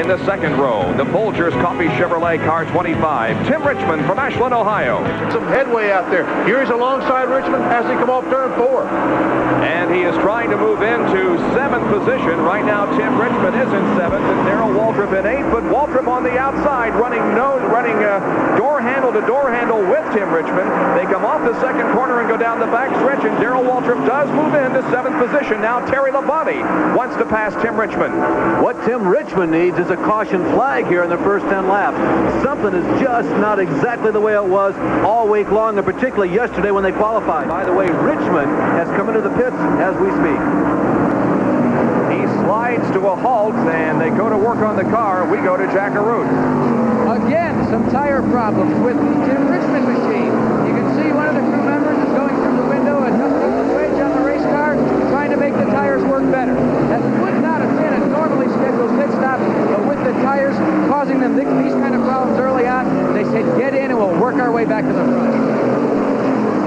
in the second row, the Folgers Coffee Chevrolet car 25, Tim Richmond from Ashland, Ohio. Some headway out there. Here he's alongside Richmond as he come off turn 4. And he is trying to move into 7th position. Right now, Tim Richmond is in 7th and Darrell Waltrip in 8th, but Waltrip on the outside running door handle to door handle with Tim Richmond. They come off the second corner and go down the back stretch, and Darrell Waltrip does move into 7th position. Now Terry Labonte wants to pass Tim Richmond. What Tim Richmond needs is a caution flag here in the first 10 laps. Something is just not exactly the way it was all week long, and particularly yesterday when they qualified. By the way, Richmond has come into the pits as we speak. He slides to a halt, and they go to work on the car. We go to Jack Arute. Again, some tire problems with the Tim Richmond machine. You can see one of the crew members is going through the window, adjusting the switch on the race car, trying to make the tires work better. That would not have been a normally scheduled pit stop, but with the tires causing them these kind of problems early on, they said, get in and we'll work our way back to the front.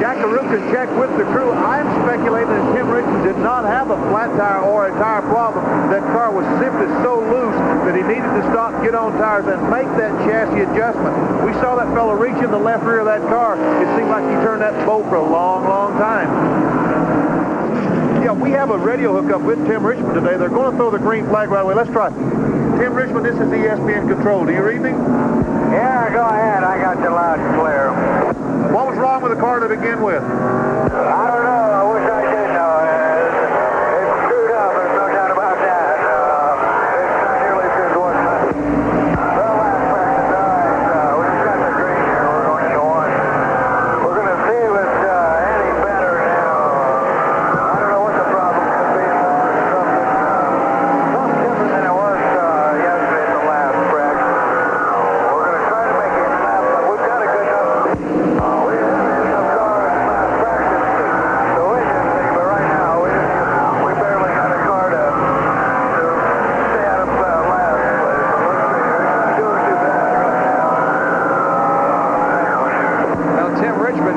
Jack Arute can check with the crew. I'm speculating that Tim Richmond did not have a flat tire or a tire problem. That car was simply so loose that he needed to stop, get on tires, and make that chassis adjustment. We saw that fellow reach in the left rear of that car. It seemed like he turned that boat for a long, long time. Yeah, we have a radio hookup with Tim Richmond today. They're going to throw the green flag right away. Let's try. Tim Richmond, this is ESPN Control. Do you read me? Yeah, go ahead. I got you loud and clear. What was wrong with the car to begin with? I don't know. I wish I did know. It's screwed up. There's no doubt about that. It's not nearly as good as it was. Well, last practice, all right. We've got the green here. We're going to go on. We're going to see if it's any better now. I don't know what the problem could be. Something different than it was yesterday at the last practice. We're going to try to make it lap, but we've got a good enough.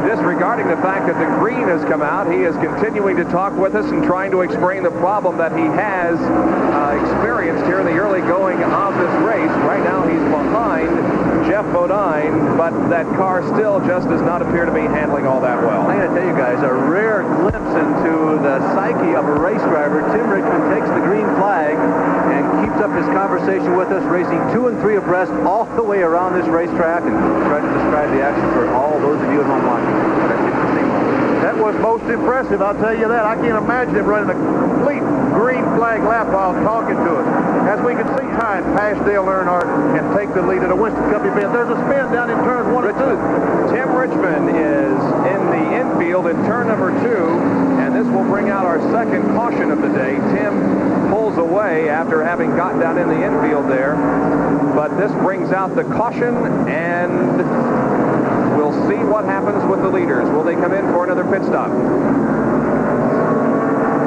Disregarding the fact that the green has come out, he is continuing to talk with us and trying to explain the problem that he has experienced here in the early going of this race. Right now he's behind Jeff Bodine, but that car still just does not appear to be handling all that well. I gotta tell you guys, a rare glimpse into the psyche of a race driver. Tim Richmond takes the green flag and keeps up his conversation with us, racing 2 and 3 abreast all the way around this racetrack, and trying to describe the action for all those of you at home watching. That was most impressive, I'll tell you that. I can't imagine him running a complete green flag lap while talking to us. As we can see, time pass Dale Earnhardt and take the lead at a Winston Company event. There's a spin down in turns 1 and 2. Tim Richmond is in the infield in turn number 2, and this will bring out our second caution of the day. Tim pulls away after having gotten down in the infield there, but this brings out the caution, and we'll see what happens with the leaders. Will they come in for another pit stop?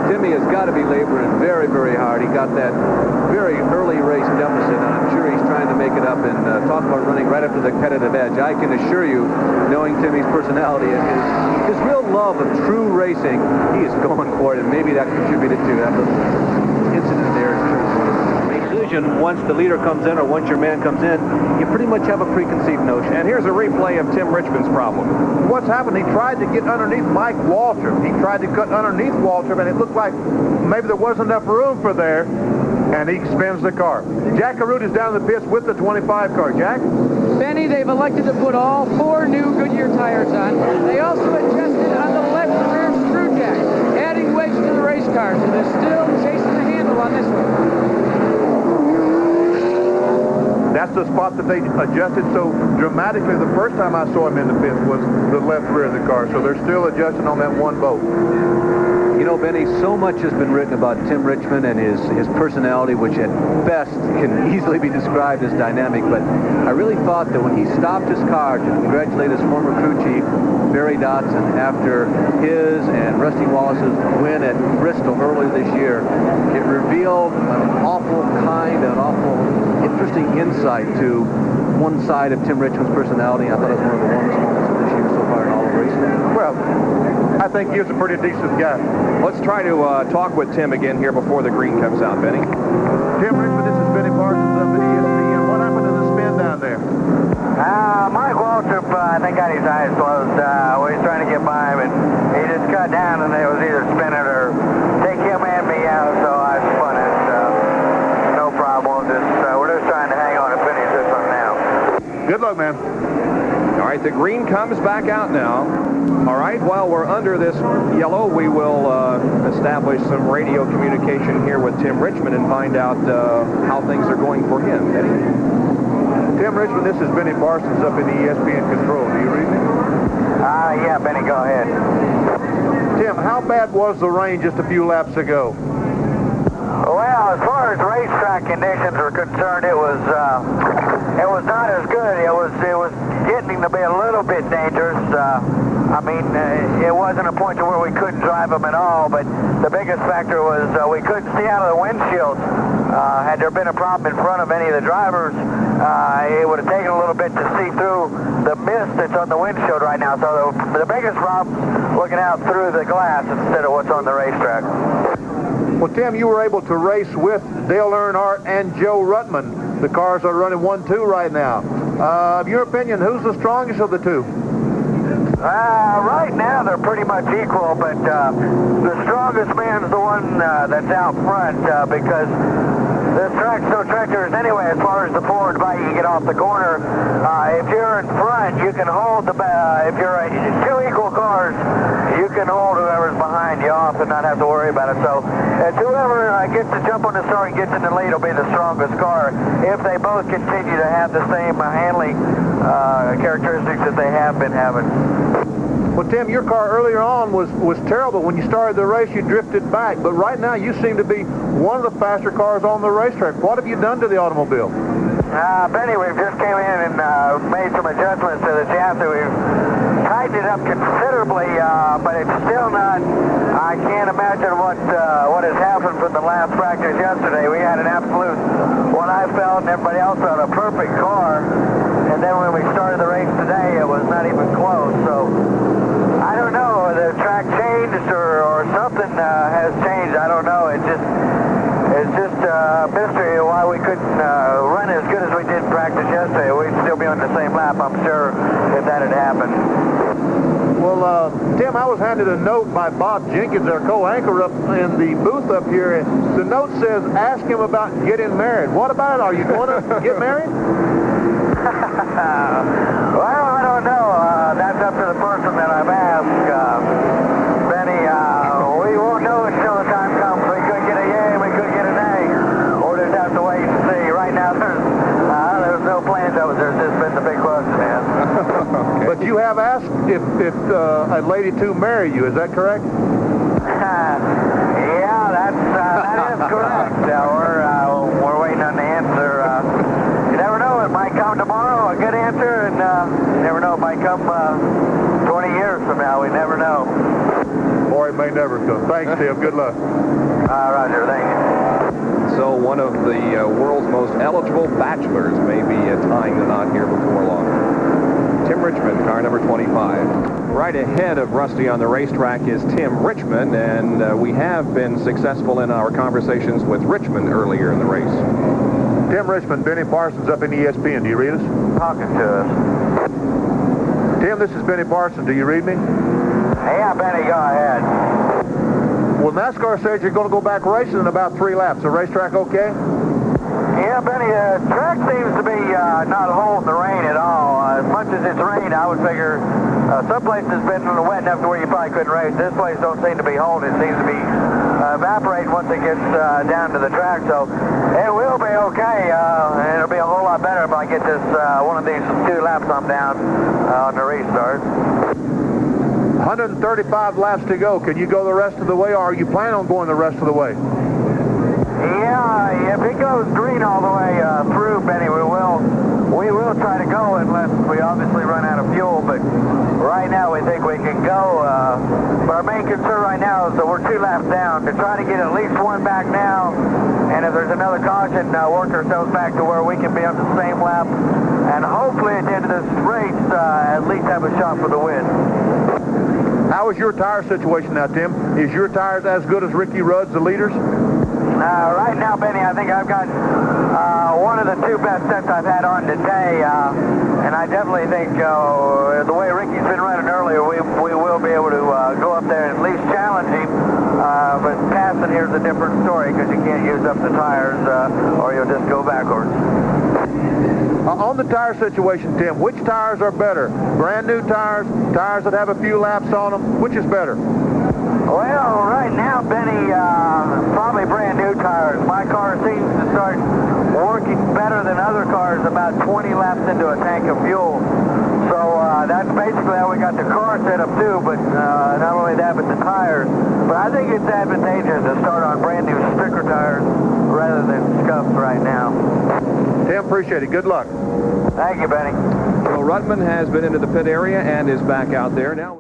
Timmy has got to be laboring very, very hard. He got that very early race deficit, and I'm sure he's trying to make it up and talk about running right up to the competitive edge. I can assure you, knowing Timmy's personality and his real love of true racing, he is going for it, and maybe that contributed to that incident there. Once the leader comes in or once your man comes in, you pretty much have a preconceived notion. And here's a replay of Tim Richmond's problem. What's happened, he tried to get underneath Mike Waltrip. He tried to cut underneath Waltrip, and it looked like maybe there wasn't enough room for there, and he spins the car. Jack Arute is down in the pits with the 25 car. Jack? Benny, they've elected to put all 4 new Goodyear tires on. They also adjusted on the left rear screw jack, adding wedge to the race car, so they're still chasing the handle on this one. That's the spot that they adjusted so dramatically the first time I saw him in the pits was the left rear of the car. So they're still adjusting on that one bolt. You know, Benny, so much has been written about Tim Richmond and his personality, which at best can easily be described as dynamic. But I really thought that when he stopped his car to congratulate his former crew chief, Barry Dodson, after his and Rusty Wallace's win at Bristol earlier this year, it revealed an awful interesting insight to one side of Tim Richmond's personality. I thought it was one of the warmest moments of this year so far in all of racing. Well, I think he was a pretty decent guy. Let's try to talk with Tim again here before the green comes out, Benny. Tim Richmond, this is Benny Parsons up at ESPN. Good luck, man. All right, the green comes back out now. All right, while we're under this yellow, we will establish some radio communication here with Tim Richmond and find out how things are going for him. Benny? Tim Richmond, this is Benny Parsons up in the ESPN control. Do you read me? Yeah, Benny, go ahead. Tim, how bad was the rain just a few laps ago? Well, as far as racetrack conditions are concerned, it was not as good. It was getting to be a little bit dangerous. I mean, it wasn't a point to where we couldn't drive them at all, but the biggest factor was we couldn't see out of the windshield. Had there been a problem in front of any of the drivers, it would have taken a little bit to see through the mist that's on the windshield right now. So the biggest problem is looking out through the glass instead of what's on the racetrack. Well, Tim, you were able to race with Dale Earnhardt and Joe Ruttman. The cars are running 1-2 right now. In your opinion, who's the strongest of the two? Right now they're pretty much equal, but the strongest man's the one that's out front because the track's so treacherous anyway as far as the forward bite you get off the corner. If you're in front, you can hold if you're two equal cars, you can hold whoever's behind you off and not have to worry about it. So whoever gets to jump on the start and gets in the lead will be the strongest car if they both continue to have the same handling characteristics that they have been having. Well, Tim, your car earlier on was terrible. When you started the race, you drifted back. But right now, you seem to be one of the faster cars on the racetrack. What have you done to the automobile? Benny, we've just came in and made some adjustments to the chassis. We've tightened it up considerably, but it's still not. I can't imagine what has happened from the last practice yesterday. We had an absolute, what I felt and everybody else felt, a perfect car. And then when we started the race today, it was not even close. So I don't know. The track changed or something has changed. I don't know. It's just a mystery why we couldn't run as good as we did in practice yesterday. We'd still be on the same lap, I'm sure, if that had happened. Well, Tim, I was handed a note by Bob Jenkins, our co-anchor up in the booth up here. And the note says, ask him about getting married. What about it? Are you going to get married? Well, I don't know. That's up to the person that I've asked. Benny, we won't know until the time comes. We could get a yay, we could get a nay. We'll just have to wait and see. Right now, there's no plans. There's just been the big question, man. Okay. But you have asked if a lady to marry you. Is that correct? Yeah, that is correct. We're waiting on the answer. You never know. It might come tomorrow, a good answer, and you never know. It might come 20 years from now. We never know. Or it may never come. Thanks, Tim. Good luck. Roger. Thank you. So one of the world's most eligible bachelors may be tying the knot here before long. Tim Richmond, car number 25. Right ahead of Rusty on the racetrack is Tim Richmond, and we have been successful in our conversations with Richmond earlier in the race. Tim Richmond, Benny Parsons up in ESPN. Do you read us? Talking to us. Tim, this is Benny Parsons. Do you read me? Yeah, Benny, go ahead. Well, NASCAR says you're going to go back racing in about 3 laps. The racetrack okay? Yeah, Benny, the track seems to be not holding the rain at all. As much as it's rained, I would figure some places has been wet enough to where you probably couldn't race. This place don't seem to be holding. It seems to be evaporating once it gets down to the track. So it will be okay, and it'll be a whole lot better if I get this one of these 2 laps I'm down on the restart. 135 laps to go. Can you go the rest of the way, or are you planning on going the rest of the way? Yeah, if it goes green all the way through, Benny, we will try to go unless we obviously run out of fuel. But right now we think we can go. But our main concern right now is that we're 2 laps down. To try to get at least 1 back now, and if there's another caution, work ourselves back to where we can be on the same lap, and hopefully at the end of this race at least have a shot for the win. How is your tire situation now, Tim? Is your tires as good as Ricky Rudd's, the leaders? Right now, Benny, I think I've got one of the 2 best sets I've had on today, and I definitely think the way Ricky's been running earlier, we will be able to go up there and at least challenge him. But passing here's a different story because you can't use up the tires or you'll just go backwards. On the tire situation, Tim, which tires are better? Brand new tires, tires that have a few laps on them, which is better? Well, right now, Benny, probably brand new tires. My car seems to start working better than other cars about 20 laps into a tank of fuel. So that's basically how we got the car set up too, but not only that, but the tires. But I think it's advantageous to start on brand new sticker tires rather than scuffs right now. Tim, appreciate it. Good luck. Thank you, Benny. So Rudman has been into the pit area and is back out there now.